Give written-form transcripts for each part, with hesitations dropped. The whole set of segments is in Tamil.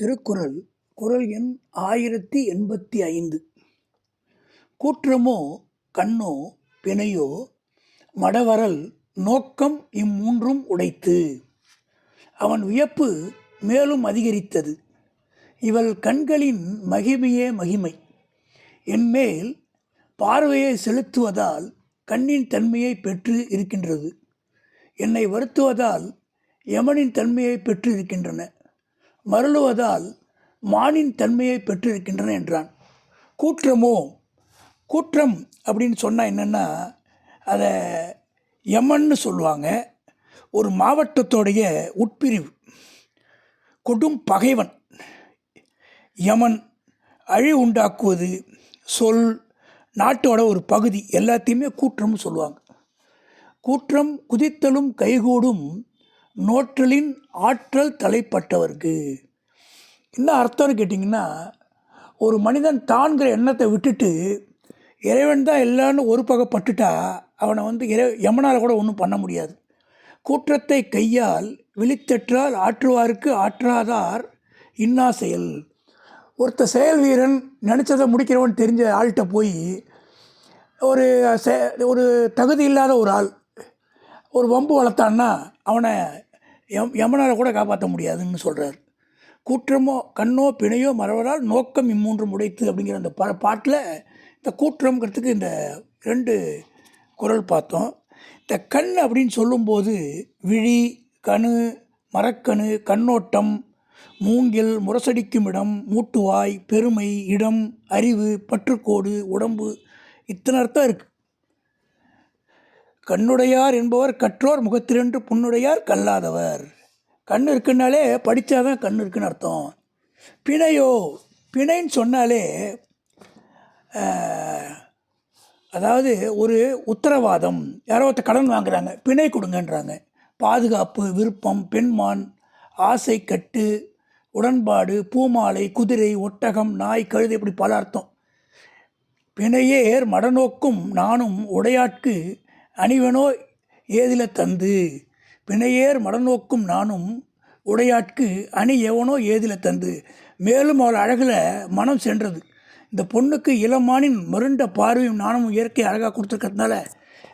திருக்குறள் குறள் எண் 1085. கூற்றமோ கண்ணோ பிணையோ மடவரல் நோக்கம் இம்மூன்றும் உடைத்து. அவன் வியப்பு மேலும் அதிகரித்தது. இவள் கண்களின் மகிமையே மகிமை. என்மேல் பார்வையை செலுத்துவதால் கண்ணின் தன்மையை பெற்று இருக்கின்றது. என்னை வருத்துவதால் யமனின் தன்மையை பெற்று இருக்கின்றன. மருளுவதால் மானின் தன்மையை பெற்றிருக்கின்றன என்றான். கூற்றமோ, கூற்றம் அப்படின்னு சொன்னால் என்னென்னா, அதை யமன்னு சொல்லுவாங்க. ஒரு மாவட்டத்தோடைய உட்பிரிவு, கொடும் பகைவன் யமன். அழி உண்டாக்குவது, சொல், நாட்டோட ஒரு பகுதி எல்லாத்தையுமே கூற்றம்னு சொல்லுவாங்க. கூற்றம் குதித்தலும் கைகூடும் நோற்றலின் ஆற்றல் தலைப்பட்டவர்க்கு. என்ன அர்த்தம்னு கேட்டிங்கன்னா, ஒரு மனிதன் தான்கிற எண்ணத்தை விட்டுட்டு இறைவன் தான் எல்லான்னு ஒரு பகப்பட்டுட்டா அவனை யமனால் கூட ஒன்றும் பண்ண முடியாது. கூற்றத்தை கையால் விழித்தற்றால் ஆற்றுவாருக்கு ஆற்றாதார் இன்னா செயல். ஒருத்த செயல் வீரன் நினச்சதை முடிக்கிறவன் தெரிஞ்ச ஆள்கிட்ட போய் ஒரு தகுதி இல்லாத ஒரு ஆள் ஒரு வம்பு வளர்த்தான்னா அவனை யமனால் கூட காப்பாற்ற முடியாதுன்னு சொல்கிறார். கூற்றமோ கண்ணோ பிணையோ மறவரால் நோக்கம் இம்மூன்றும் உடைத்து அப்படிங்கிற அந்த பாட்டில் இந்த கூற்றம்ங்கிறதுக்கு இந்த 2 குறள் பார்த்தோம். இந்த கண் அப்படின்னு சொல்லும்போது விழி, கணு, மரக்கணு, கண்ணோட்டம், மூங்கில், முரசடிக்கும் இடம், மூட்டுவாய், பெருமை, இடம், அறிவு, பற்றுக்கோடு, உடம்பு, இத்தனை அர்த்தம் இருக்குது. கண்ணுடையார் என்பவர் கற்றோர் முகத்திரண்டு புண்ணுடையார் கல்லாதவர். கண் இருக்குன்னாலே படித்தாதான் கண் இருக்குன்னு அர்த்தம். பிணையோ, பிணைன்னு சொன்னாலே அதாவது ஒரு உத்தரவாதம். யாரோ ஒருத்தர் கடன் வாங்குறாங்க, பிணை கொடுங்கன்றாங்க. பாதுகாப்பு, விருப்பம், பெண்மான், ஆசை, கட்டு, உடன்பாடு, பூமாலை, குதிரை, ஒட்டகம், நாய், கழுதை, இப்படி பல அர்த்தம். பிணையேர் மடநோக்கும் நானும் உடையாட்கு அணிவனோ ஏதில தந்து. பிணையேர் மடநோக்கும் நானும் உடையாட்கு அணி எவனோ ஏதில தந்து. மேலும் அவள் அழகில் மனம் சென்றது. இந்த பொண்ணுக்கு இளமானின் மருண்ட பார்வையும் நானும் இயற்கை அழகாக கொடுத்துருக்கிறதுனால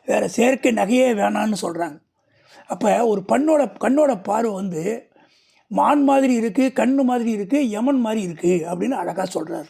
வேறு செயற்கை நகையே வேணான்னு சொல்கிறாங்க. அப்போ ஒரு கண்ணோட பார்வை மான் மாதிரி இருக்குது, கண்ணு மாதிரி இருக்குது, யமன் மாதிரி இருக்குது அப்படின்னு அழகாக சொல்கிறார்.